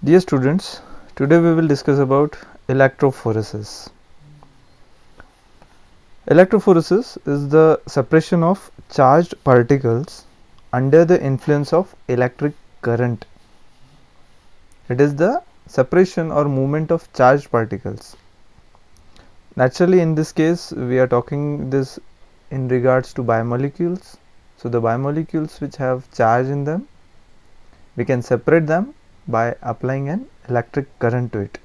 Dear students, today we will discuss about electrophoresis. Electrophoresis is the separation of charged particles under the influence of electric current. It is the separation or movement of charged particles. Naturally, in this case, we are talking this in regards to biomolecules. So, the biomolecules which have charge in them, we can separate them by applying an electric current to it.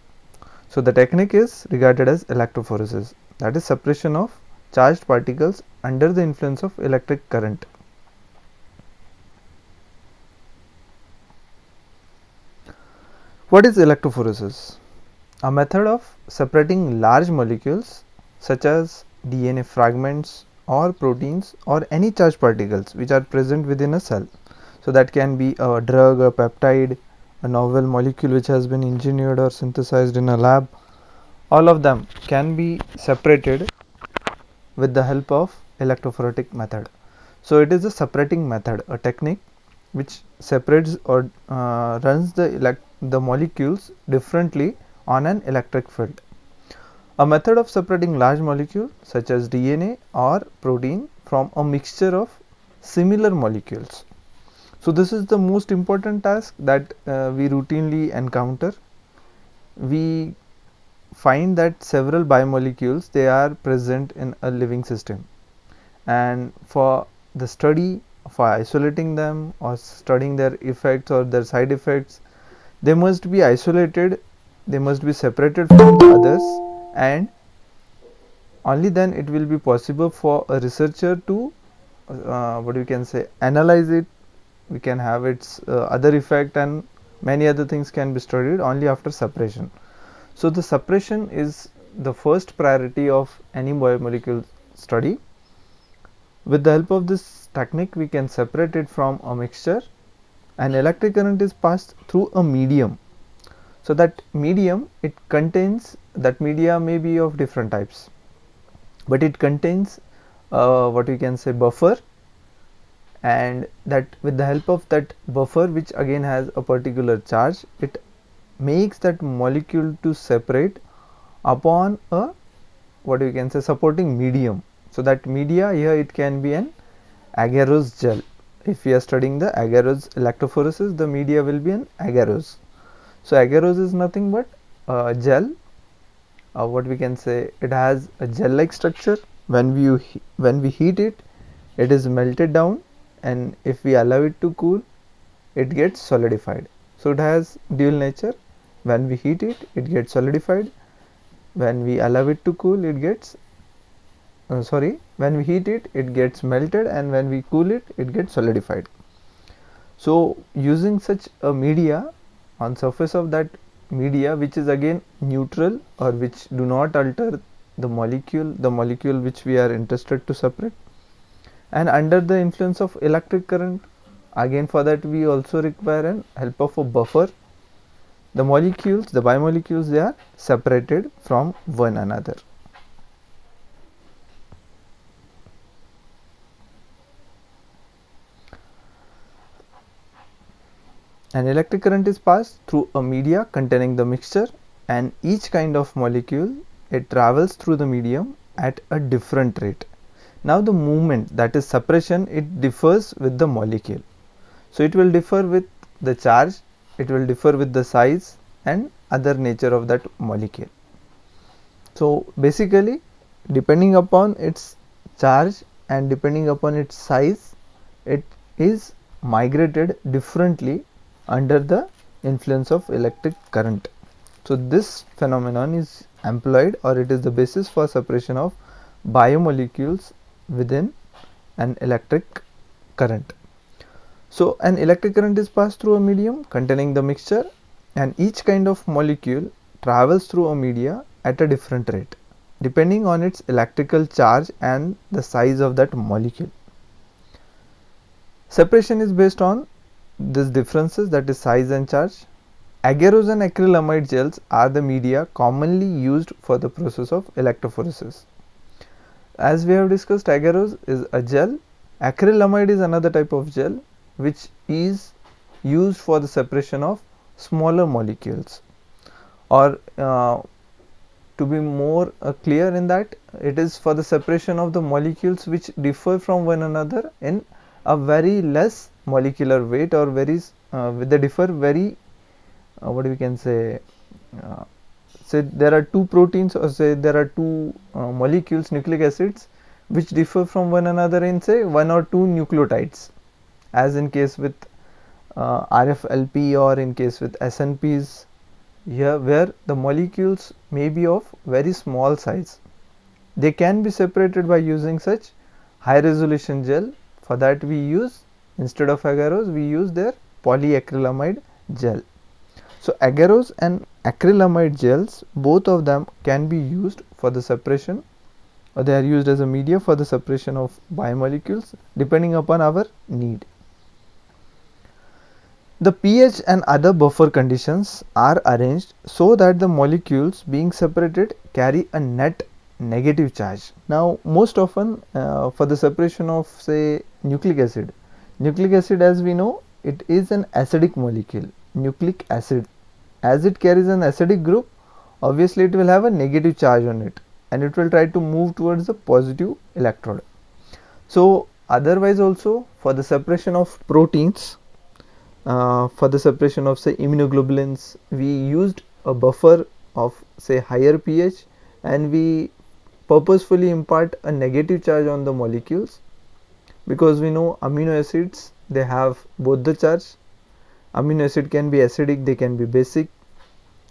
So, the technique is regarded as electrophoresis, that is separation of charged particles under the influence of electric current. What is electrophoresis? A method of separating large molecules such as DNA fragments or proteins or any charged particles which are present within a cell. So, that can be a drug, a peptide, a novel molecule which has been engineered or synthesized in a lab. All of them can be separated with the help of electrophoretic method. So, it is a separating method, a technique which separates or runs the molecules differently on an electric field. A method of separating large molecules such as DNA or protein from a mixture of similar molecules. So, this is the most important task that we routinely encounter. We find that several biomolecules they are present in a living system, and for the study, for isolating them or studying their effects or their side effects, they must be isolated, they must be separated from the others, and only then it will be possible for a researcher to what we can say, analyze it. We can have its other effect and many other things can be studied only after separation. So, the separation is the first priority of any biomolecule study. With the help of this technique, we can separate it from a mixture. An electric current is passed through a medium. So, that medium, it contains, that media may be of different types, but it contains what we can say buffer, and that with the help of that buffer, which again has a particular charge, it makes that molecule to separate upon a what we can say supporting medium. So, that media here it can be an agarose gel. If we are studying the agarose electrophoresis, the media will be an agarose. So, agarose is nothing but a gel, what we can say, it has a gel like structure. When we heat it, it is melted down, and if we allow it to cool, it gets solidified. So, it has dual nature. When we heat it, it gets solidified. When we allow it to cool, it gets when we heat it, it gets melted, and when we cool it, it gets solidified. So, using such a media, on surface of that media, which is again neutral or which do not alter the molecule which we are interested to separate, and under the influence of electric current, again for that we also require an help of a buffer. The molecules, the biomolecules, they are separated from one another. An electric current is passed through a media containing the mixture, and each kind of molecule, it travels through the medium at a different rate. Now, the movement, that is separation, it differs with the molecule. So, it will differ with the charge, it will differ with the size and other nature of that molecule. So, basically depending upon its charge and depending upon its size, it is migrated differently under the influence of electric current. So, this phenomenon is employed, or it is the basis for separation of biomolecules within an electric current. So, an electric current is passed through a medium containing the mixture, and each kind of molecule travels through a media at a different rate depending on its electrical charge and the size of that molecule. Separation is based on these differences, that is size and charge. Agarose and acrylamide gels are the media commonly used for the process of electrophoresis. As we have discussed, agarose is a gel, acrylamide is another type of gel which is used for the separation of smaller molecules, or to be more clear in that, it is for the separation of the molecules which differ from one another in a very less molecular weight, or very they differ very what we can say, uh, say there are two proteins, or say there are two molecules, nucleic acids, which differ from one another in say one or two nucleotides, as in case with RFLP, or in case with SNPs, here where the molecules may be of very small size. They can be separated by using such high resolution gel. For that we use, instead of agarose, we use their polyacrylamide gel. So agarose and acrylamide gels, both of them can be used for the separation, or they are used as a media for the separation of biomolecules depending upon our need. The pH and other buffer conditions are arranged so that the molecules being separated carry a net negative charge. Now most often for the separation of say nucleic acid, as we know, it is an acidic molecule, nucleic acid. As it carries an acidic group, obviously it will have a negative charge on it, and it will try to move towards the positive electrode. So otherwise also, for the separation of proteins, for the separation of say immunoglobulins, we used a buffer of say higher pH, and we purposefully impart a negative charge on the molecules, because we know amino acids, they have both the charge. Amino acid can be acidic, they can be basic,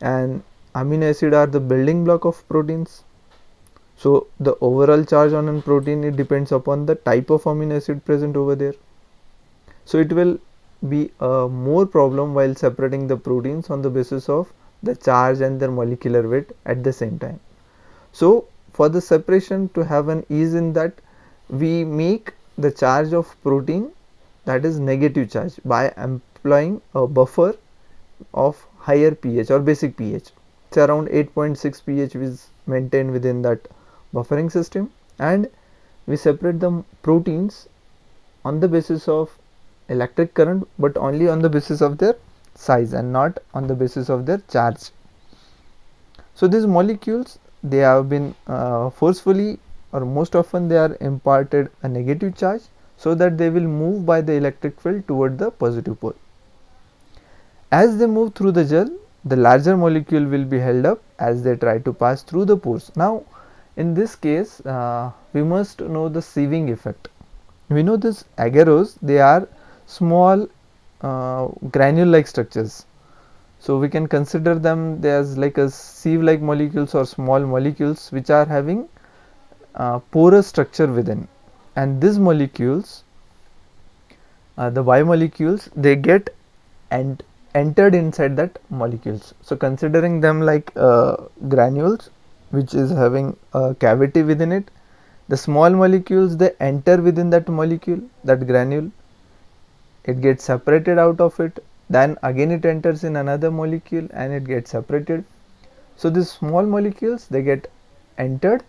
and amino acid are the building block of proteins. So the overall charge on a protein, it depends upon the type of amino acid present over there. So it will be a more problem while separating the proteins on the basis of the charge and their molecular weight at the same time. So for the separation to have an ease in that, we make the charge of protein, that is negative charge, by employing a buffer of higher pH or basic pH. It's around 8.6 pH is maintained within that buffering system, and we separate the proteins on the basis of electric current, but only on the basis of their size and not on the basis of their charge. So these molecules, they have been forcefully, or most often they are imparted a negative charge, so that they will move by the electric field toward the positive pole. As they move through the gel, the larger molecule will be held up as they try to pass through the pores. Now in this case, we must know the sieving effect. We know this agarose, they are small granule like structures, so we can consider them as like a sieve like molecules, or small molecules which are having porous structure within, and these molecules, the biomolecules, they get entered inside that molecules. So considering them like granules which is having a cavity within it, the small molecules, they enter within that molecule, that granule, it gets separated out of it, then again it enters in another molecule and it gets separated. So these small molecules, they get entered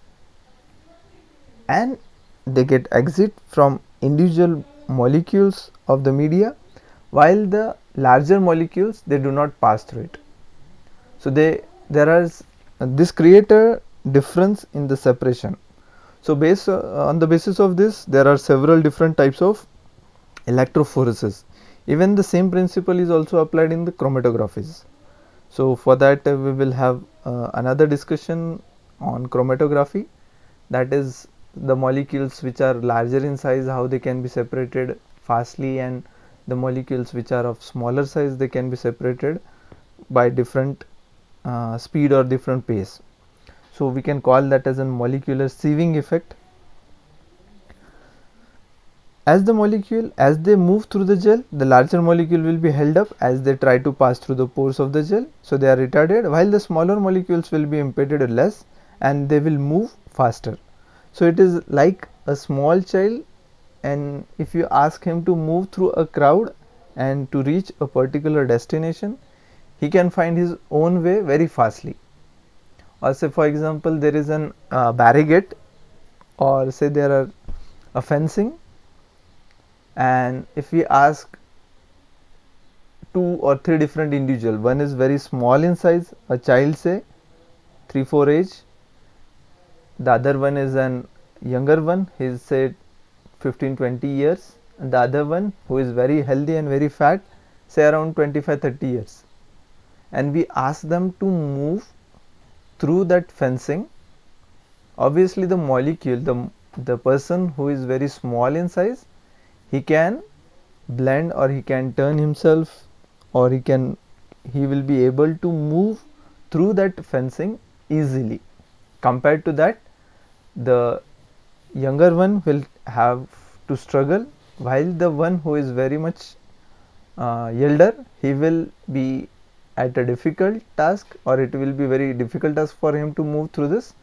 and they get exit from individual molecules of the media, while the larger molecules, they do not pass through it. So there is this create a difference in the separation. So based on the basis of this, there are several different types of electrophoresis. Even the same principle is also applied in the chromatographies. So for that we will have another discussion on chromatography, that is the molecules which are larger in size, how they can be separated fastly, and the molecules which are of smaller size, they can be separated by different speed or different pace. So we can call that as a molecular sieving effect. As the molecule, as they move through the gel, the larger molecule will be held up as they try to pass through the pores of the gel, so they are retarded, while the smaller molecules will be impeded less and they will move faster. So it is like a small child, and if you ask him to move through a crowd and to reach a particular destination, he can find his own way very fastly. Or say for example, there is an barricade, or say there are a fencing, and if we ask two or three different individual. One is very small in size, a child say 3-4 age. The other one is an younger one, he is say 15-20 years, and the other one who is very healthy and very fat, say around 25-30 years. And we ask them to move through that fencing. Obviously the molecule, the person who is very small in size, he can blend or he can turn himself, or he will be able to move through that fencing easily. Compared to that, the younger one will have to struggle, while the one who is very much elder, he will be at a difficult task, or it will be very difficult task for him to move through this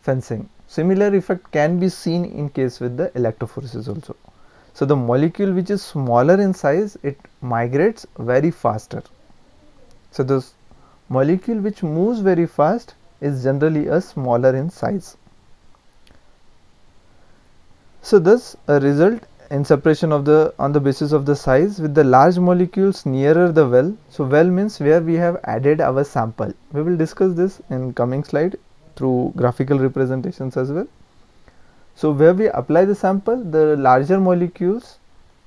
fencing. Similar effect can be seen in case with the electrophoresis also. So the molecule which is smaller in size, it migrates very faster. So this molecule which moves very fast is generally a smaller in size. So thus a result in separation of on the basis of the size with the large molecules nearer the well. So well means where we have added our sample. We will discuss this in coming slide through graphical representations as well. So where we apply the sample, the larger molecules,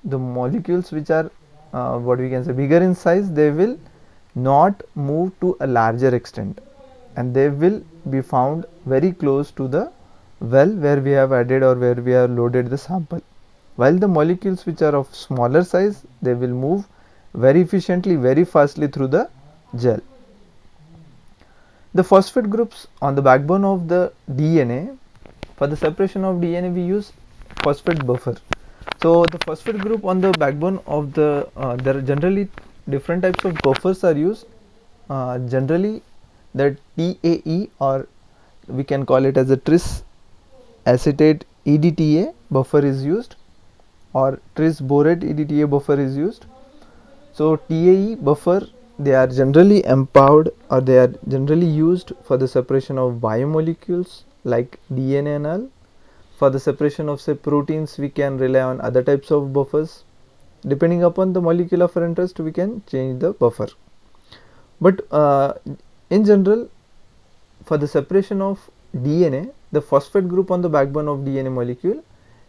the molecules which are what we can say bigger in size, they will not move to a larger extent, and they will be found very close to the well where we have added or where we have loaded the sample. While the molecules which are of smaller size, they will move very efficiently, very fastly through the gel. The phosphate groups on the backbone of the DNA. For the separation of DNA, we use phosphate buffer. So the phosphate group on the backbone of there are generally different types of buffers are used. Generally, the TAE, or we can call it as a tris acetate EDTA buffer is used, or tris borate EDTA buffer is used. So TAE buffer, they are generally empowered, or they are generally used for the separation of biomolecules like DNA and all. For the separation of say proteins, we can rely on other types of buffers. Depending upon the molecule of our interest, we can change the buffer. But in general, for the separation of DNA, the phosphate group on the backbone of DNA molecule,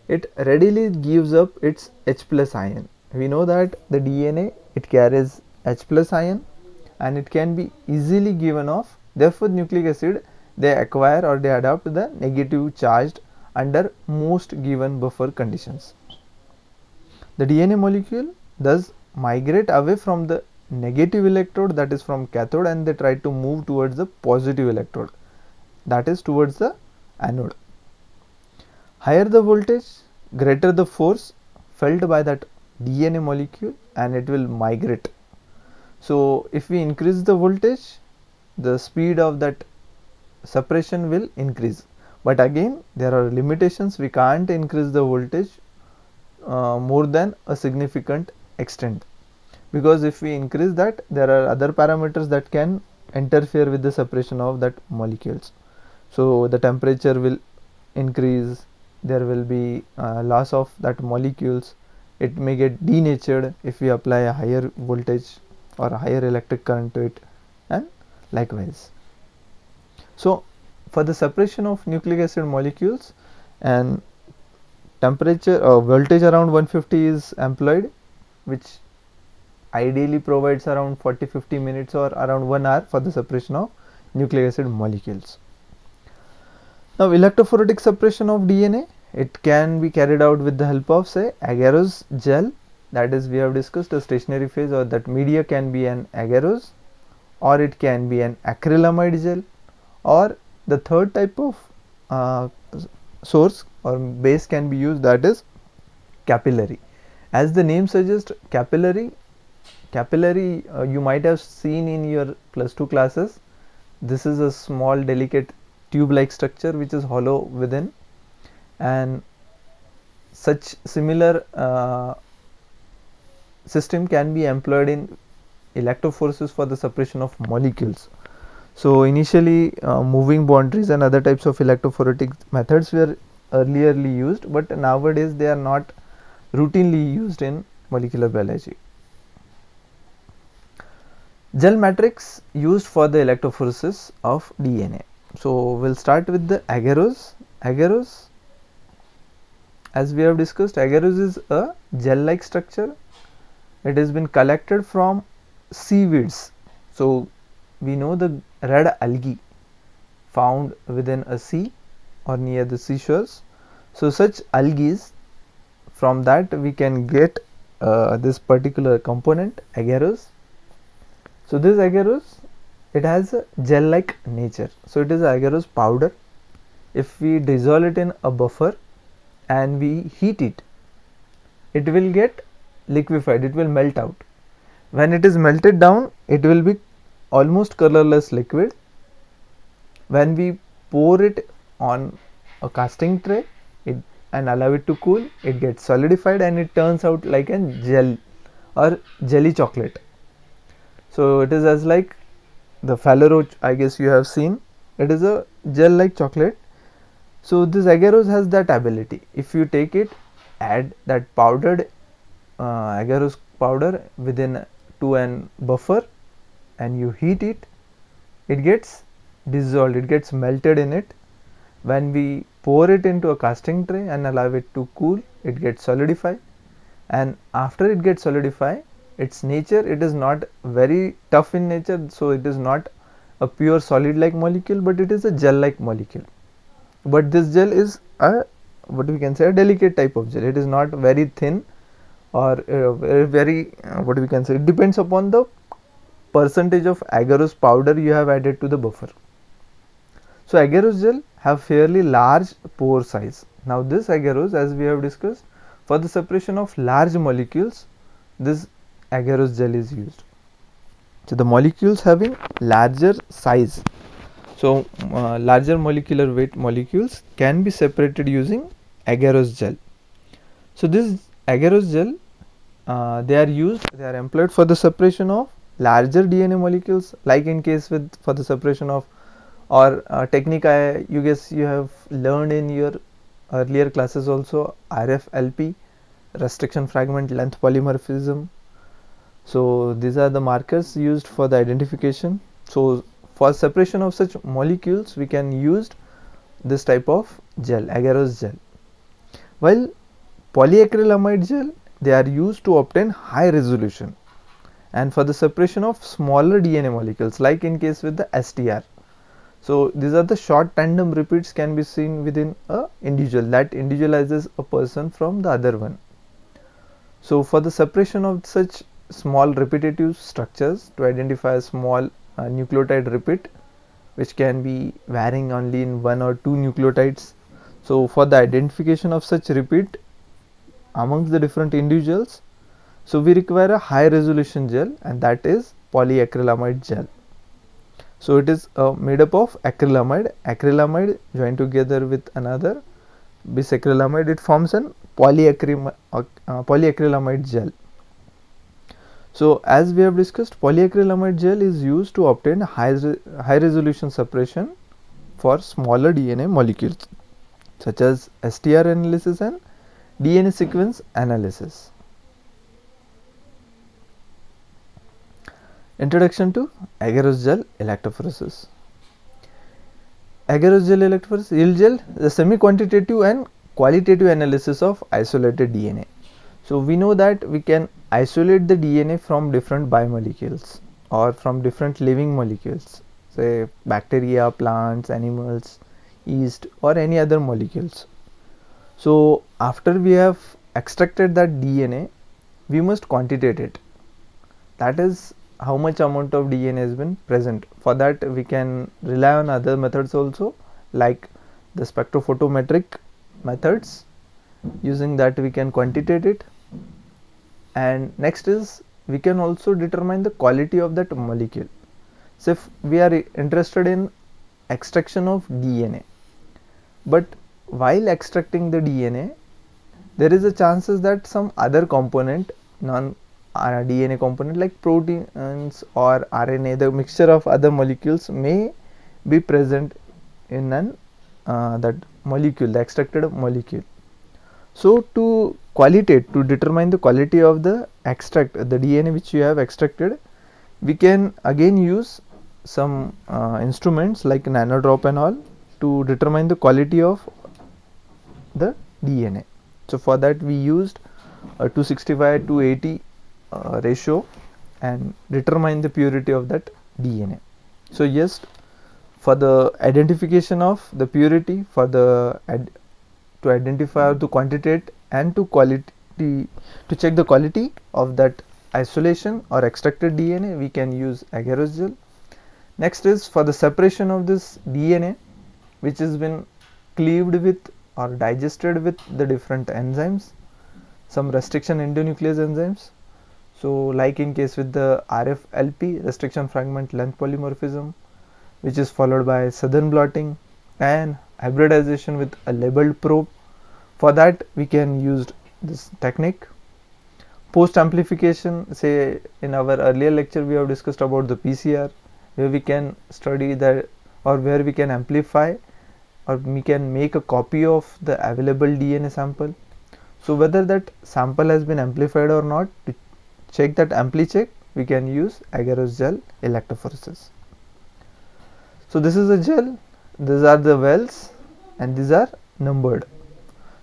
it readily gives up its H plus ion. We know that the DNA, it carries H plus ion and it can be easily given off. Therefore, nucleic acid, they acquire or they adopt the negative charged under most given buffer conditions. The DNA molecule thus migrate away from the negative electrode, that is from cathode, and they try to move towards the positive electrode, that is towards the anode. Higher the voltage, greater the force felt by that DNA molecule, and it will migrate. So if we increase the voltage, the speed of that separation will increase, but again there are limitations. We can't increase the voltage more than a significant extent, because if we increase that, there are other parameters that can interfere with the separation of that molecules. So the temperature will increase, there will be loss of that molecules, it may get denatured if we apply a higher voltage or a higher electric current to it, and likewise. So for the separation of nucleic acid molecules, and temperature voltage around 150 is employed, which ideally provides around 40-50 minutes or around 1 hour for the separation of nucleic acid molecules. Now electrophoretic separation of DNA, it can be carried out with the help of say agarose gel, that is we have discussed a stationary phase, or that media can be an agarose, or it can be an acrylamide gel, or the third type of source or base can be used, that is capillary. As the name suggests, capillary you might have seen in your +2 classes. This is a small delicate tube like structure which is hollow within, and such similar system can be employed in electrophoresis for the separation of molecules. So initially moving boundaries and other types of electrophoretic methods were earlierly used, but nowadays they are not routinely used in molecular biology. Gel matrix used for the electrophoresis of DNA. So we'll start with the agarose. Agarose, as we have discussed, agarose is a gel-like structure. It has been collected from seaweeds. So we know the red algae found within a sea or near the seashores. So such algae, from that we can get this particular component, agarose. So this agarose, it has a gel-like nature. So it is agarose powder. If we dissolve it in a buffer and we heat it, it will get liquefied, it will melt out. When it is melted down, it will be almost colorless liquid. When we pour it on a casting tray and allow it to cool, it gets solidified and it turns out like a gel or jelly chocolate. So it is as like the Fallo, I guess you have seen, it is a gel like chocolate. So this agarose has that ability. If you take it, add that powdered agarose powder within to an buffer and you heat it, it gets dissolved, it gets melted in it. When we pour it into a casting tray and allow it to cool, it gets solidified, and after it gets solidified, its nature, it is not very tough in nature, so it is not a pure solid like molecule, but it is a gel like molecule. But this gel is a, what we can say, a delicate type of gel. It is not very thin or very what we can say, it depends upon the percentage of agarose powder you have added to the buffer. So agarose gel have fairly large pore size. Now this agarose, as we have discussed, for the separation of large molecules, this agarose gel is used. So the molecules having larger size, so larger molecular weight molecules can be separated using agarose gel. So this agarose gel, they are employed for the separation of larger DNA molecules, like in case with for the separation of, or technique you guess you have learned in your earlier classes also, RFLP, restriction fragment length polymorphism. So these are the markers used for the identification. So for separation of such molecules, we can use this type of gel, agarose gel. While polyacrylamide gel, they are used to obtain high resolution and for the separation of smaller DNA molecules, like in case with the STR. So these are the short tandem repeats can be seen within a individual, that individualizes a person from the other one. So for the separation of such small repetitive structures, to identify a small nucleotide repeat which can be varying only in 1 or 2 nucleotides. So for the identification of such repeat amongst the different individuals, so we require a high resolution gel, and that is polyacrylamide gel. So it is made up of acrylamide joined together with another bisacrylamide, it forms an polyacrylamide gel. So as we have discussed, polyacrylamide gel is used to obtain high resolution separation for smaller DNA molecules such as STR analysis and DNA sequence analysis. Introduction to agarose gel electrophoresis. Agarose gel electrophoresis, yield gel, the semi-quantitative and qualitative analysis of isolated DNA. So we know that we can isolate the DNA from different biomolecules or from different living molecules, say bacteria, plants, animals, yeast, or any other molecules. So after we have extracted that DNA, we must quantitate it. That is how much amount of DNA has been present. For that we can rely on other methods also, like the spectrophotometric methods. Using that we can quantitate it. And next is, we can also determine the quality of that molecule. So if we are interested in extraction of DNA, but while extracting the DNA, there is a chances that some other component, non DNA component like proteins or RNA, the mixture of other molecules may be present in an that molecule, the extracted molecule. So to determine the quality of the extract, the DNA which you have extracted, We can again use some instruments like nanodrop and all to determine the quality of the DNA. So for that we used a 265 to 80 ratio and determine the purity of that DNA. So yes, for the identification of the purity, for the to identify the quantity and to quality, to check the quality of that isolation or extracted DNA, we can use agarose gel. Next is for the separation of this DNA which has been cleaved with or digested with the different enzymes, some restriction endonuclease enzymes. So like in case with the RFLP, restriction fragment length polymorphism, which is followed by southern blotting and hybridization with a labeled probe. For that we can use this technique. Post amplification, say in our earlier lecture we have discussed about the PCR, where we can study that, or where we can amplify or we can make a copy of the available DNA sample. So whether that sample has been amplified or not, to check that ampli check, we can use agarose gel electrophoresis. So this is a gel, these are the wells and these are numbered.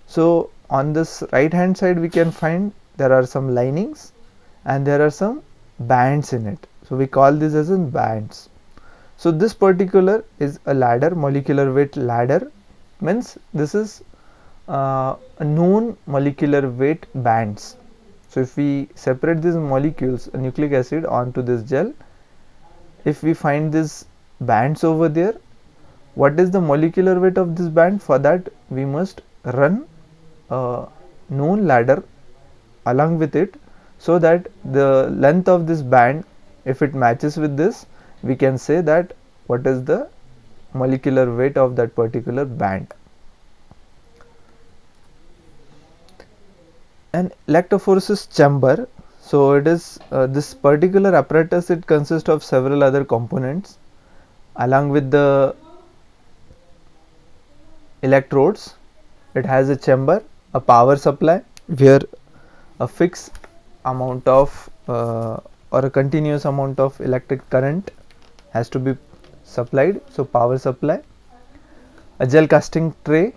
So on this right hand side we can find there are some linings and there are some bands in it. So we call this as in bands. So this particular is a ladder, molecular weight ladder, means this is a known molecular weight bands. So if we separate these molecules, a nucleic acid, onto this gel, if we find these bands over there, what is the molecular weight of this band? For that we must run a known ladder along with it, so that the length of this band, if it matches with this, we can say that what is the molecular weight of that particular band. An electrophoresis chamber, so it is this particular apparatus, it consists of several other components along with the electrodes. It has a chamber, a power supply where a fixed amount of or a continuous amount of electric current has to be supplied, so power supply. A gel casting tray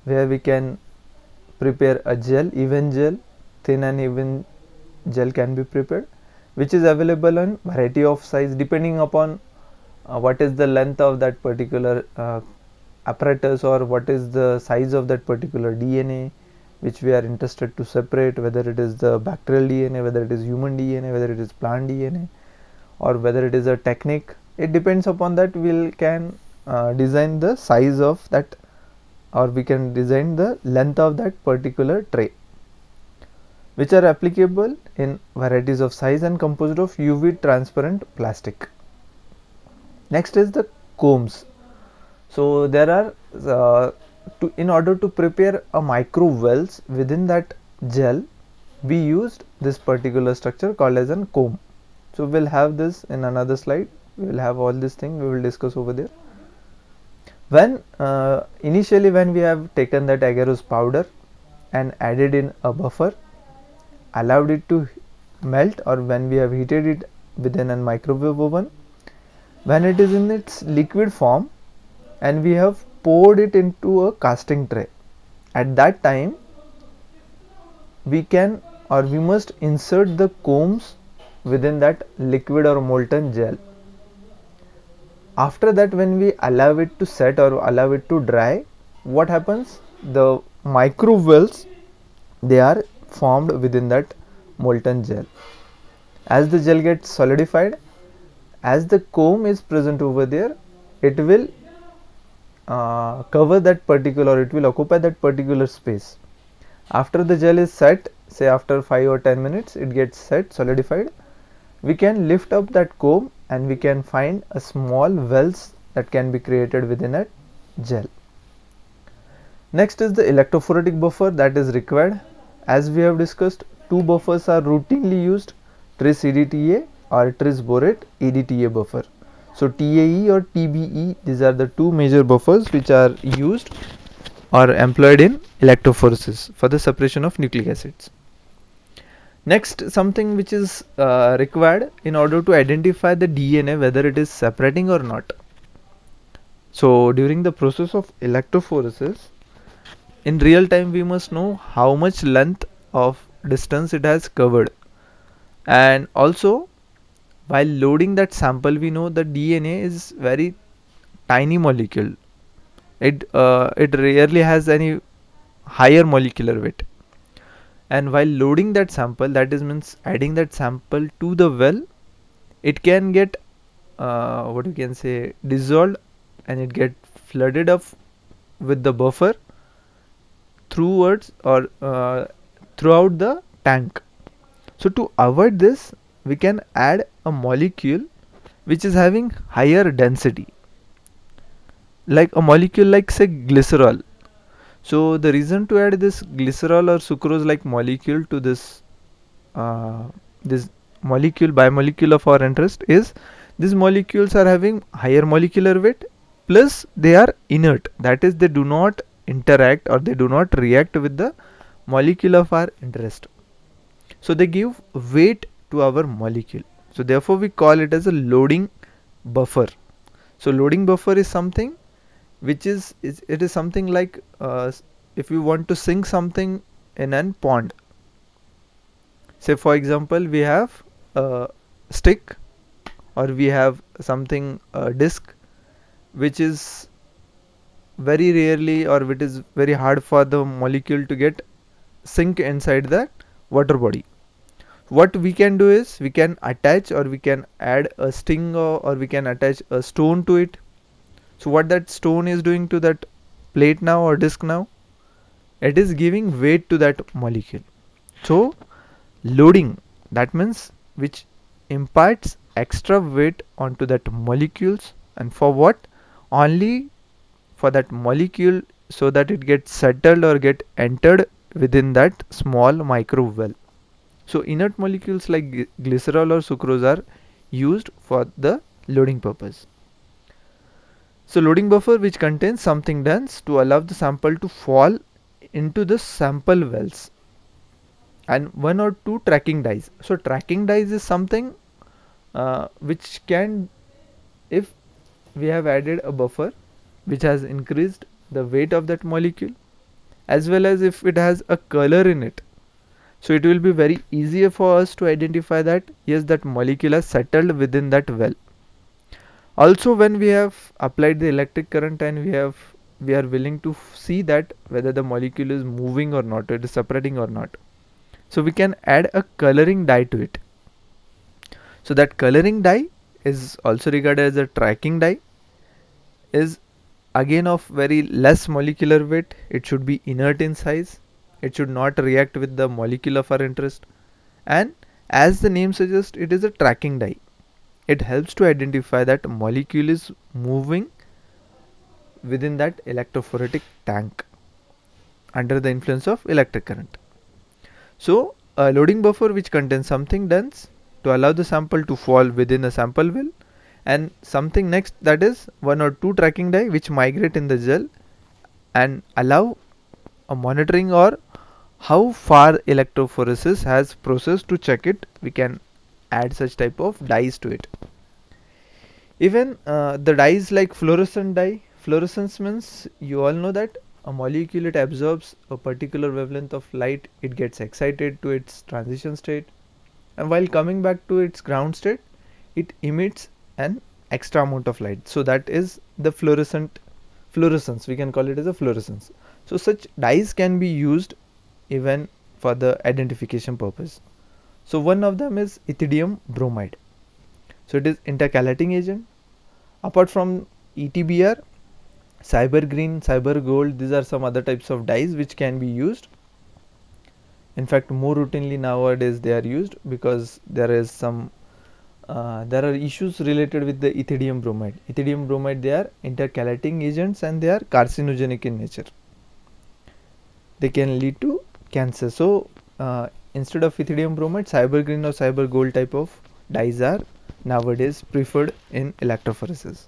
where we can prepare a gel, even gel, thin and even gel can be prepared, which is available in variety of size depending upon what is the length of that particular apparatus, or what is the size of that particular DNA which we are interested to separate, whether it is the bacterial DNA, whether it is human DNA, whether it is plant DNA, or whether it is a technique. It depends upon that we can design the size of that, or we can design the length of that particular tray, which are applicable in varieties of size and composed of UV transparent plastic. Next is the combs. So there are in order to prepare a micro wells within that gel, we used this particular structure called as a comb. So we'll have this in another slide, we will have all this thing we will discuss over there. When initially when we have taken that agarose powder and added in a buffer, allowed it to melt, or when we have heated it within a microwave oven, when it is in its liquid form and we have poured it into a casting tray, at that time we can, or we must insert the combs within that liquid or molten gel. After that, when we allow it to set or allow it to dry, what happens? The micro wells, they are formed within that molten gel. As the gel gets solidified, as the comb is present over there, it will cover that particular, it will occupy that particular space. After the gel is set, say after 5 or 10 minutes, it gets set, solidified, we can lift up that comb and we can find a small wells that can be created within a gel. Next is the electrophoretic buffer that is required. As we have discussed, two buffers are routinely used, tris EDTA or tris borate EDTA buffer. So TAE or TBE, these are the two major buffers which are used or employed in electrophoresis for the separation of nucleic acids. Next, something which is required in order to identify the DNA whether it is separating or not. So during the process of electrophoresis, in real time we must know how much length of distance it has covered, and also while loading that sample we know the DNA is very tiny molecule. It rarely has any higher molecular weight, and while loading that sample, that is means adding that sample to the well, it can get what you can say dissolved, and it get flooded up with the buffer throughout the tank. So to avoid this, we can add a molecule which is having higher density, like a molecule like say glycerol. So the reason to add this glycerol or sucrose like molecule to uh, this molecule biomolecule of our interest is these molecules are having higher molecular weight, plus they are inert, that is they do not interact or they do not react with the molecule of our interest, so they give weight to our molecule. So therefore we call it as a loading buffer. So loading buffer is something which it is something like if you want to sink something in an pond. Say for example we have a stick, or we have something a disc which is very rarely, or it is very hard for the molecule to get sink inside the water body. What we can do is we can attach, or we can add a sting, or we can attach a stone to it. So what that stone is doing to that plate now or disc now, it is giving weight to that molecule. So loading, that means which imparts extra weight onto that molecules, and for what, only for that molecule, so that it gets settled or get entered within that small micro well. So inert molecules like glycerol or sucrose are used for the loading purpose. So loading buffer which contains something dense to allow the sample to fall into the sample wells, and one or two tracking dyes. So tracking dyes is something which can, if we have added a buffer which has increased the weight of that molecule, as well as if it has a color in it, so it will be very easier for us to identify that yes, that molecule has settled within that well. Also when we have applied the electric current and we are willing to see that whether the molecule is moving or not, it is separating or not, so we can add a coloring dye to it. So that coloring dye is also regarded as a tracking dye, is again of very less molecular weight, it should be inert in size, it should not react with the molecule of our interest, and as the name suggests, it is a tracking dye. It helps to identify that molecule is moving within that electrophoretic tank under the influence of electric current. So a loading buffer which contains something dense to allow the sample to fall within a sample well, and something next, that is one or two tracking dye which migrate in the gel and allow a monitoring or how far electrophoresis has processed to check it. We can add such type of dyes to it. Even the dyes like fluorescent dye, fluorescence means you all know that a molecule, it absorbs a particular wavelength of light, it gets excited to its transition state, and while coming back to its ground state, it emits an extra amount of light. So that is the fluorescence, we can call it as a fluorescence. So such dyes can be used even for the identification purpose. So one of them is ethidium bromide. So it is intercalating agent. Apart from ETBR, cyber green, cyber gold, these are some other types of dyes which can be used. In fact, more routinely nowadays they are used because there are issues related with the ethidium bromide. Ethidium bromide, they are intercalating agents and they are carcinogenic in nature. They can lead to cancer. So instead of ethidium bromide, cyber green or cyber gold type of dyes are nowadays preferred in electrophoresis.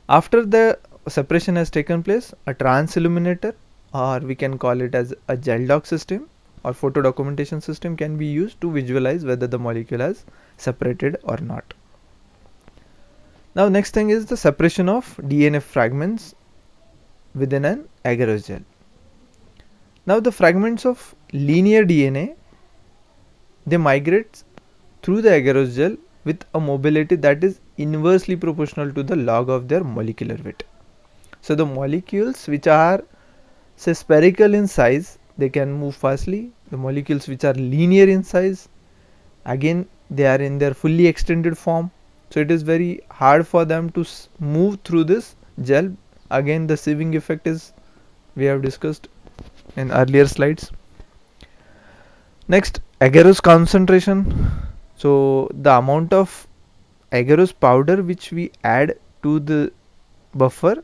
After the separation has taken place, a trans illuminator, or we can call it as a gel dock system, or photo documentation system can be used to visualize whether the molecule has separated or not. Now next thing is the separation of DNA fragments within an agarose gel. Now the fragments of linear DNA, they migrate through the agarose gel with a mobility that is inversely proportional to the log of their molecular weight. So the molecules which are say spherical in size, they can move fastly. The molecules which are linear in size, again they are in their fully extended form, so it is very hard for them to move through this gel. Again the sieving effect is we have discussed in earlier slides. Next, agarose concentration. So the amount of agarose powder which we add to the buffer,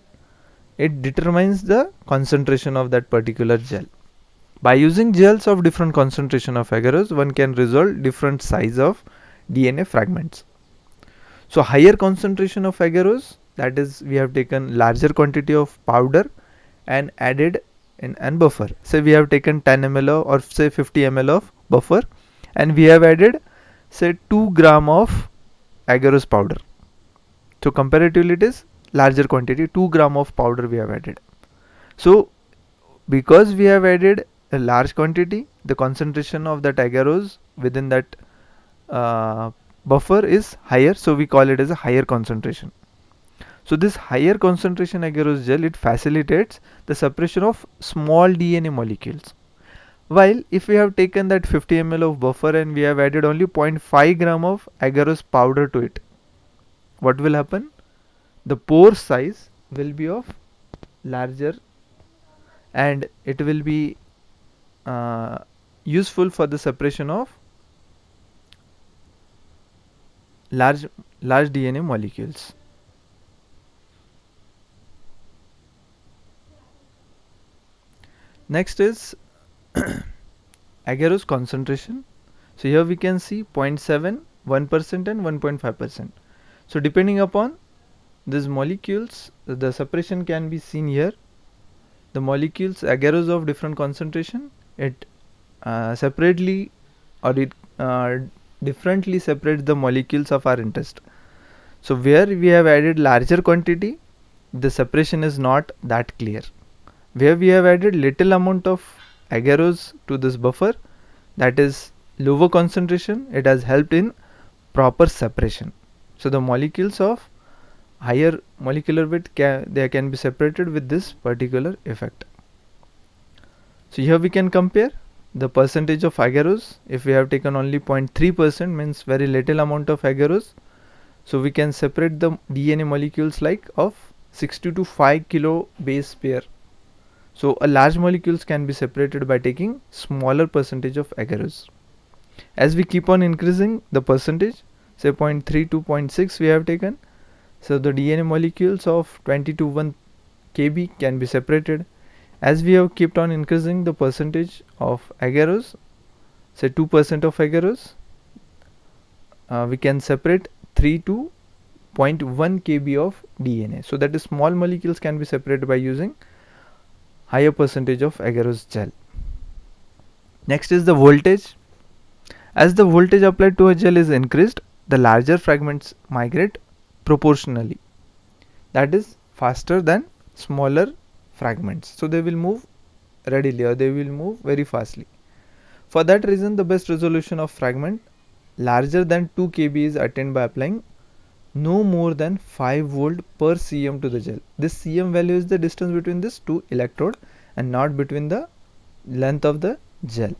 it determines the concentration of that particular gel. By using gels of different concentration of agarose, one can resolve different size of DNA fragments. So higher concentration of agarose, that is we have taken larger quantity of powder and added in an buffer. Say we have taken 10 ml or say 50 ml of buffer and we have added say 2 gram of agarose powder. So comparatively it is larger quantity, 2 gram of powder we have added. So because we have added a large quantity, the concentration of that agarose within that buffer is higher, so we call it as a higher concentration. So this higher concentration agarose gel, it facilitates the separation of small DNA molecules. While if we have taken that 50 ml of buffer and we have added only 0.5 gram of agarose powder to it, what will happen? The pore size will be of larger and it will be useful for the separation of large DNA molecules. Next is agarose concentration. So here we can see 0.7, 1% and 1.5%. So depending upon these molecules, the separation can be seen here. The molecules agarose of different concentration, it separately or it differently separates the molecules of our interest. So where we have added larger quantity, the separation is not that clear. Where we have added little amount of agarose to this buffer, that is lower concentration, it has helped in proper separation. So the molecules of higher molecular weight they can be separated with this particular effect. So here we can compare the percentage of agarose. If we have taken only 0.3%, means very little amount of agarose, so we can separate the DNA molecules like of 60 to 5 kilo base pair. So a large molecules can be separated by taking smaller percentage of agarose. As we keep on increasing the percentage, say 0.3 to 0.6 we have taken, so the DNA molecules of 20 to 1 kb can be separated. As we have kept on increasing the percentage of agarose, say 2% of agarose, we can separate 3 to 0.1 kb of DNA. So that is small molecules can be separated by using higher percentage of agarose gel. Next is the voltage. As the voltage applied to a gel is increased, the larger fragments migrate proportionally, that is faster than smaller fragments, so they will move readily or they will move very fastly. For that reason, the best resolution of fragment larger than 2 kb is attained by applying no more than 5 volt per cm to the gel. This cm value is the distance between this two electrode and not between the length of the gel.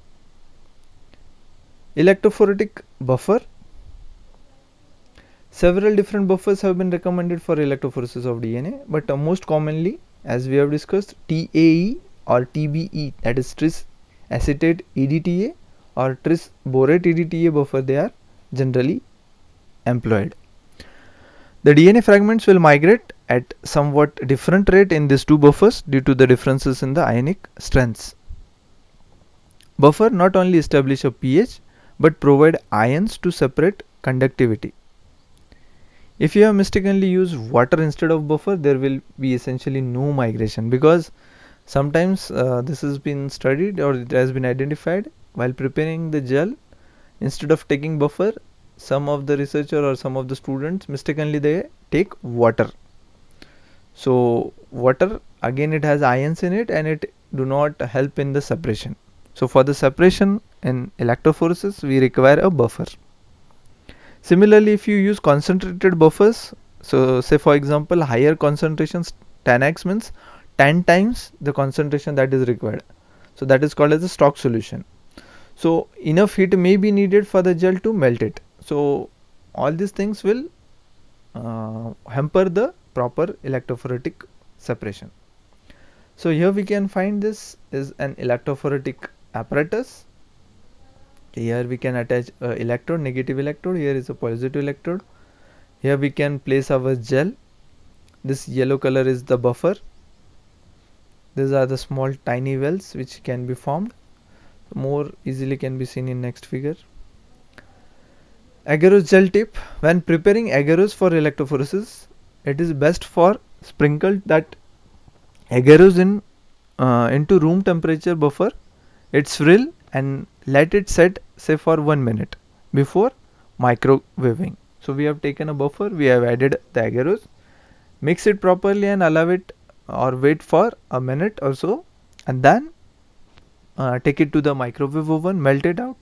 Electrophoretic buffer. Several different buffers have been recommended for electrophoresis of DNA, but most commonly, as we have discussed, TAE or TBE, that is tris acetate EDTA or tris borate EDTA buffer, they are generally employed. The DNA fragments will migrate at somewhat different rate in these two buffers due to the differences in the ionic strengths. Buffer not only establish a pH but provide ions to separate conductivity. If you have mistakenly used water instead of buffer, there will be essentially no migration, because sometimes this has been studied or it has been identified while preparing the gel, instead of taking buffer, some of the researcher or some of the students mistakenly they take water. So water, again, it has ions in it and it do not help in the separation. So for the separation in electrophoresis we require a buffer. Similarly, if you use concentrated buffers, so say for example higher concentrations, 10x means 10 times the concentration that is required, so that is called as a stock solution. So enough heat may be needed for the gel to melt it. So all these things will hamper the proper electrophoretic separation. So here we can find this is an electrophoretic apparatus. Here we can attach a electrode, negative electrode, here is a positive electrode. Here we can place our gel. This yellow color is the buffer. These are the small tiny wells which can be formed. More easily can be seen in next figure. Agarose gel tip. When preparing agarose for electrophoresis, it is best for sprinkle that agarose into room temperature buffer, its frill, and let it set say for 1 minute before microwaving. So we have taken a buffer, we have added the agarose, mix it properly and allow it or wait for a minute or so, and then take it to the microwave oven, melt it out,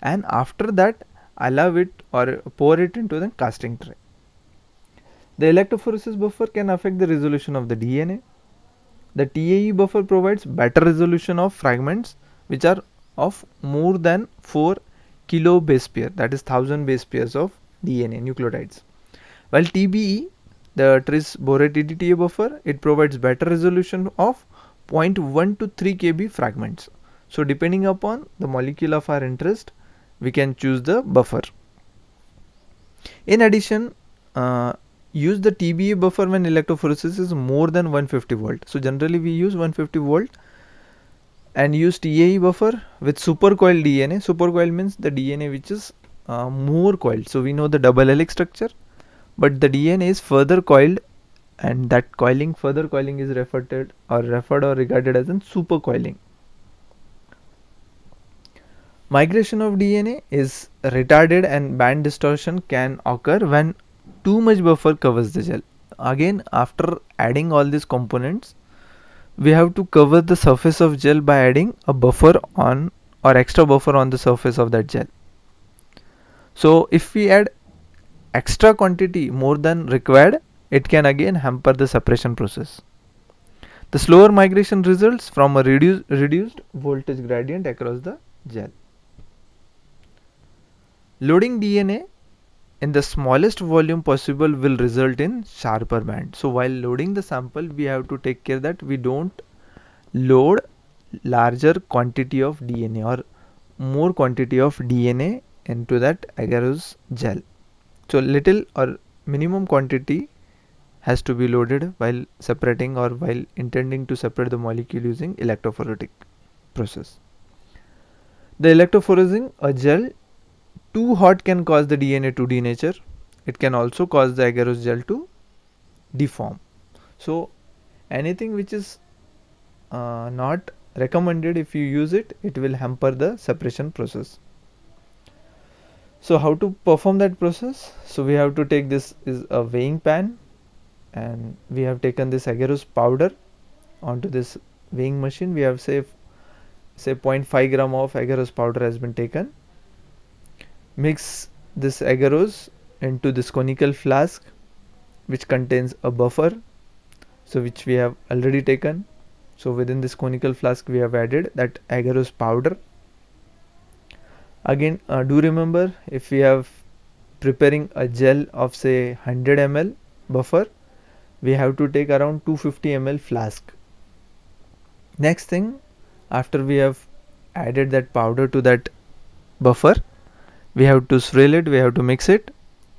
and after that allow it or pour it into the casting tray. The electrophoresis buffer can affect the resolution of the DNA. The TAE buffer provides better resolution of fragments which are of more than 4 kilo base pair, that is 1000 base pairs of DNA nucleotides. While TBE, the Tris Bore TDTA buffer, it provides better resolution of 0.1 to 3 kb fragments. So depending upon the molecule of our interest, we can choose the buffer. In addition, use the TBE buffer when electrophoresis is more than 150 volt. So generally we use 150 volt, and use TAE buffer with supercoiled DNA. Supercoiled means the DNA which is more coiled. So we know the double helix structure, but the DNA is further coiled, and that further coiling is referred or regarded as in supercoiling. Migration of DNA is retarded and band distortion can occur when too much buffer covers the gel. Again, after adding all these components, we have to cover the surface of gel by adding a buffer on or extra buffer on the surface of that gel. So if we add extra quantity more than required, it can again hamper the separation process. The slower migration results from a reduced voltage gradient across the gel. Loading DNA in the smallest volume possible will result in sharper band. So while loading the sample, we have to take care that we don't load larger quantity of DNA or more quantity of DNA into that agarose gel. So little or minimum quantity has to be loaded while separating or while intending to separate the molecule using electrophoretic process. The electrophoresing a gel too hot can cause the DNA to denature. It can also cause the agarose gel to deform. So anything which is not recommended, if you use it, it will hamper the separation process. So how to perform that process? So we have to take this is a weighing pan, and we have taken this agarose powder onto this weighing machine. We have say 0.5 gram of agarose powder has been taken. Mix this agarose into this conical flask which contains a buffer, so which we have already taken. So within this conical flask we have added that agarose powder. Again, do remember, if we have preparing a gel of say 100 ml buffer, we have to take around 250 ml flask. Next thing, after we have added that powder to that buffer, we have to swirl it, we have to mix it,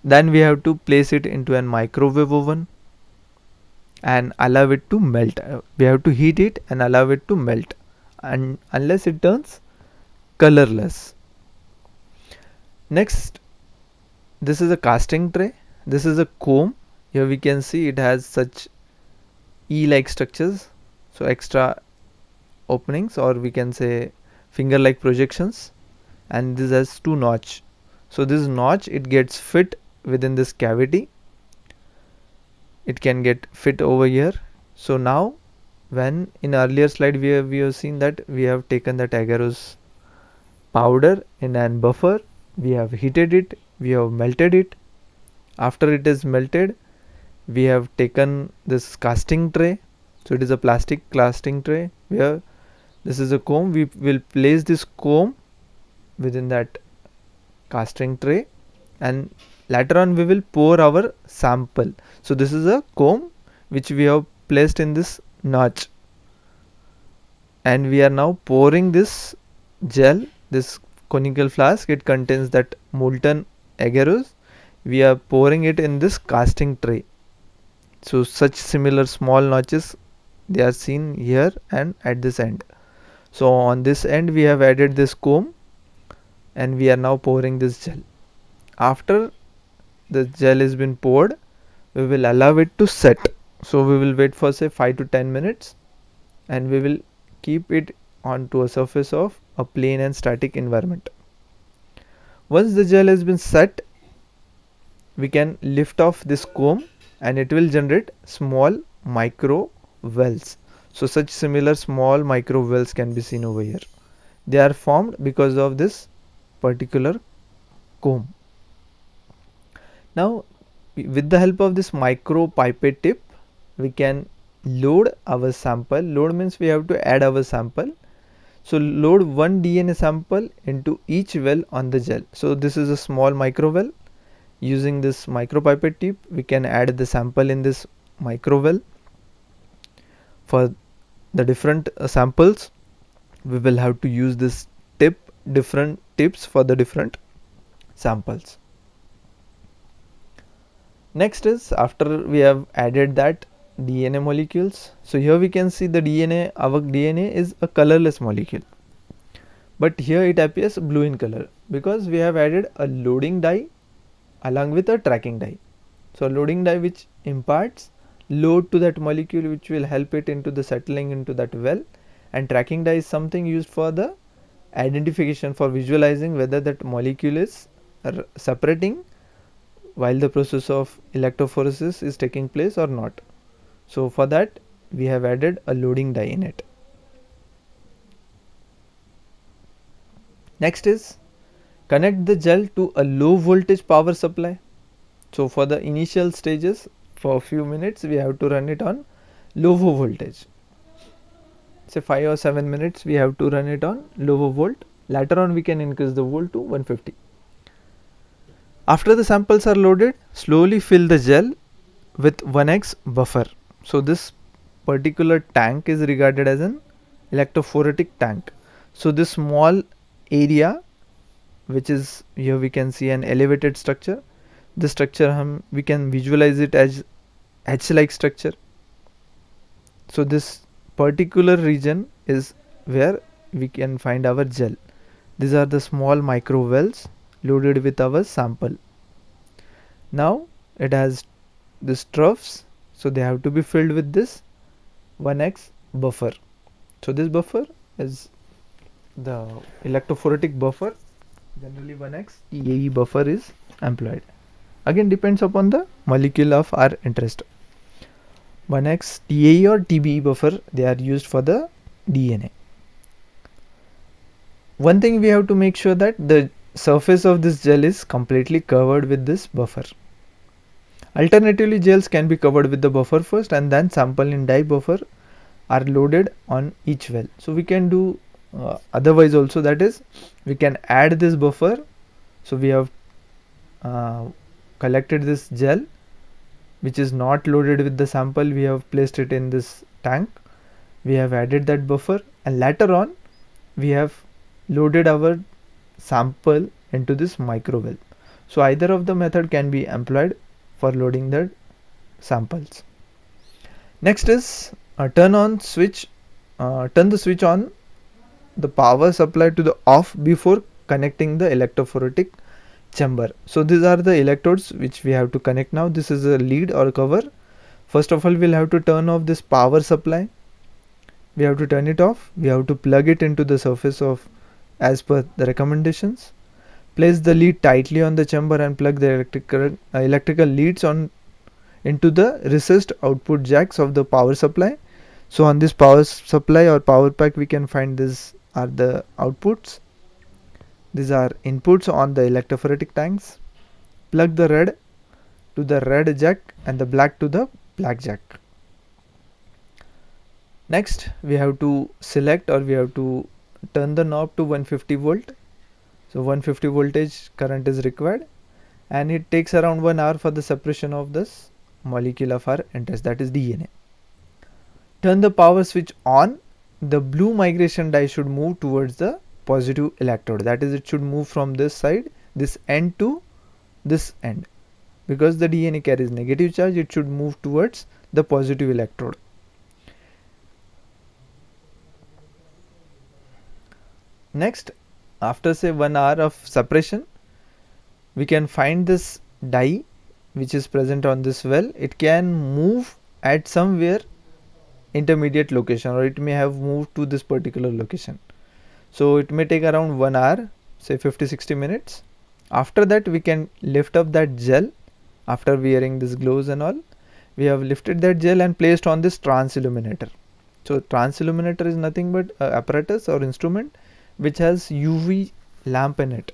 then we have to place it into a microwave oven and allow it to melt. We have to heat it and allow it to melt, and unless it turns colorless. Next, this is a casting tray. This is a comb. Here we can see it has such E-like structures, so extra openings, or we can say finger-like projections and this has two notch. So this notch, it gets fit within this cavity. It can get fit over here. So now, when in earlier slide we have seen that we have taken that agarose powder in an buffer, we have heated it, we have melted it. After it is melted, we have taken this casting tray. So it is a plastic casting tray where this is a comb. We will place this comb within that casting tray, and later on we will pour our sample. So this is a comb which we have placed in this notch, and we are now pouring this gel, this conical flask. It contains that molten agarose. We are pouring it in this casting tray. So such similar small notches, they are seen here and at this end. So on this end we have added this comb, and we are now pouring this gel. After the gel has been poured, we will allow it to set. So we will wait for say 5 to 10 minutes, and we will keep it onto a surface of a plain and static environment. Once the gel has been set, we can lift off this comb, and it will generate small micro wells. So such similar small micro wells can be seen over here. They are formed because of this particular comb. Now with the help of this micro pipette tip, we can load our sample. Load means we have to add our sample. So load one DNA sample into each well on the gel. So this is a small micro well. Using this micro pipette tip, we can add the sample in this micro well. For the different samples, we will have to use this different tips for the different samples. Next is, after we have added that DNA molecules, so here we can see the DNA, our DNA is a colorless molecule, but here it appears blue in color because we have added a loading dye along with a tracking dye. So loading dye which imparts load to that molecule, which will help it into the settling into that well, and tracking dye is something used for the identification, for visualizing whether that molecule is separating while the process of electrophoresis is taking place or not. So for that we have added a loading dye in it. Next is, connect the gel to a low voltage power supply. So for the initial stages, for a few minutes we have to run it on low voltage. Say 5 or 7 minutes we have to run it on low volt. Later on we can increase the volt to 150. After the samples are loaded, slowly fill the gel with 1x buffer. So this particular tank is regarded as an electrophoretic tank. So this small area, which is here we can see an elevated structure. This structure we can visualize it as H-like structure. So this particular region is where we can find our gel. These are the small micro wells loaded with our sample. Now it has these troughs, so they have to be filled with this 1x buffer. So this buffer is the electrophoretic buffer. Generally 1x TAE buffer is employed. Again depends upon the molecule of our interest. 1x TAE or TBE buffer, they are used for the DNA. One thing we have to make sure that the surface of this gel is completely covered with this buffer. Alternatively, gels can be covered with the buffer first, and then sample in dye buffer are loaded on each well. So we can do otherwise also, that is, we can add this buffer. So we have collected this gel which is not loaded with the sample, we have placed it in this tank, we have added that buffer, and later on we have loaded our sample into this micro well. So either of the method can be employed for loading the samples. Next is turn the switch on the power supply to the off before connecting the electrophoretic chamber. So these are the electrodes which we have to connect now. This is a lead or cover. First of all, we'll have to turn off this power supply. We have to turn it off. We have to plug it into the surface of as per the recommendations. Place the lead tightly on the chamber and plug the electrical leads on into the recessed output jacks of the power supply. So on this power supply or power pack we can find these are the outputs. These are inputs on the electrophoretic tanks. Plug the red to the red jack and the black to the black jack. Next we have to select, or we have to turn the knob to 150 volt. So 150 voltage current is required, and it takes around 1 hour for the separation of this molecule of our interest, that is DNA. Turn the power switch on. The blue migration die should move towards the positive electrode, that is it should move from this side, this end to this end. Because the DNA carries negative charge, it should move towards the positive electrode. Next, after say 1 hour of separation, we can find this die which is present on this well. It can move at somewhere intermediate location, or it may have moved to this particular location. So it may take around 1 hour, say 50-60 minutes. After that we can lift up that gel. After wearing this gloves and all, we have lifted that gel and placed on this transilluminator. So transilluminator is nothing but apparatus or instrument which has UV lamp in it.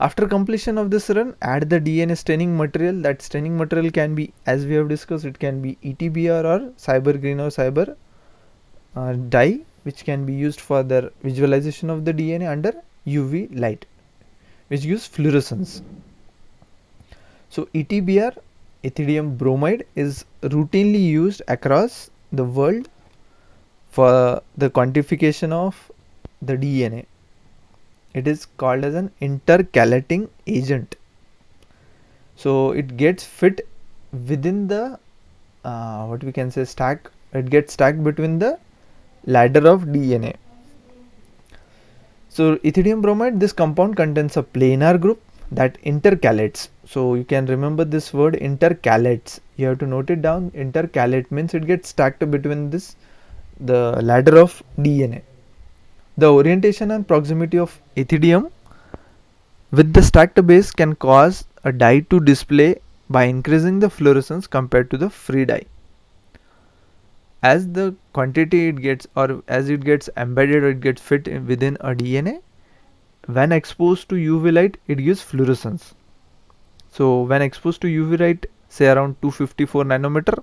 After completion of this run, add the DNA staining material. That staining material can be, as we have discussed, it can be ETBR or cyber green or cyber dye, which can be used for the visualization of the DNA under UV light, which gives fluorescence. So ETBR, ethidium bromide, is routinely used across the world for the quantification of the DNA. It is called as an intercalating agent. So it gets fit within the what we can say stack. It gets stacked between the ladder of DNA. So ethidium bromide, this compound contains a planar group that intercalates. So you can remember this word intercalates. You have to note it down. Intercalate means it gets stacked between the ladder of DNA. The orientation and proximity of ethidium with the stacked base can cause a dye to display by increasing the fluorescence compared to the free dye. As the quantity it gets, or as it gets embedded, or it gets fit within a DNA, when exposed to UV light it gives fluorescence. So when exposed to UV light, say around 254 nanometer,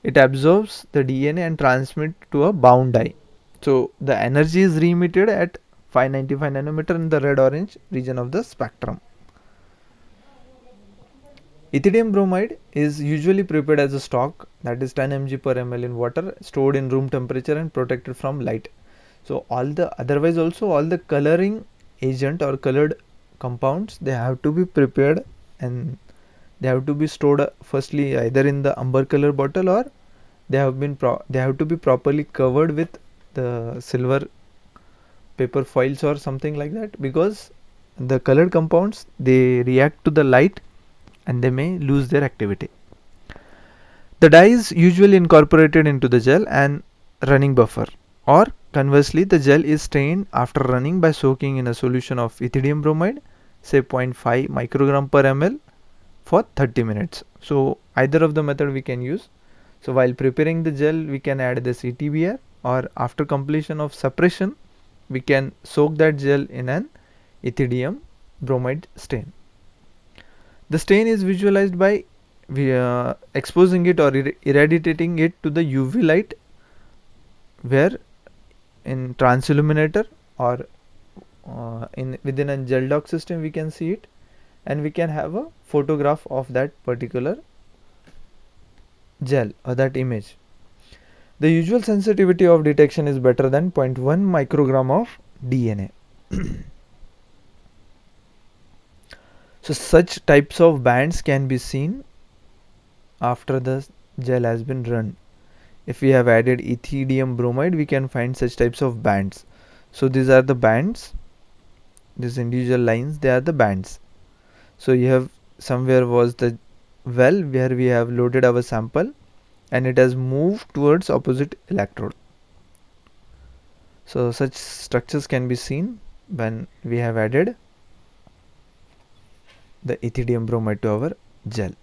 it absorbs the DNA and transmit to a bound dye. So the energy is re-emitted at 595 nanometer in the red orange region of the spectrum. Ethidium bromide is usually prepared as a stock, that is 10 mg per ml in water, stored in room temperature and protected from light. So otherwise also all the coloring agent or colored compounds, they have to be prepared and they have to be stored firstly either in the amber color bottle, or they have to be properly covered with the silver paper foils or something like that, because the colored compounds, they react to the light and they may lose their activity. The dye is usually incorporated into the gel and running buffer, or conversely the gel is stained after running by soaking in a solution of ethidium bromide, say 0.5 microgram per ml for 30 minutes. So either of the method we can use. So while preparing the gel we can add this ETBR, or after completion of separation we can soak that gel in an ethidium bromide stain. The stain is visualized by exposing it or irradiating it to the UV light, where in transilluminator or within a gel dock system we can see it, and we can have a photograph of that particular gel or that image. The usual sensitivity of detection is better than 0.1 microgram of DNA. So such types of bands can be seen after the gel has been run. If we have added ethidium bromide, we can find such types of bands. So these are the bands, these individual lines, they are the bands. So you have somewhere was the well where we have loaded our sample and it has moved towards opposite electrode. So such structures can be seen when we have added the ethidium bromide to our gel.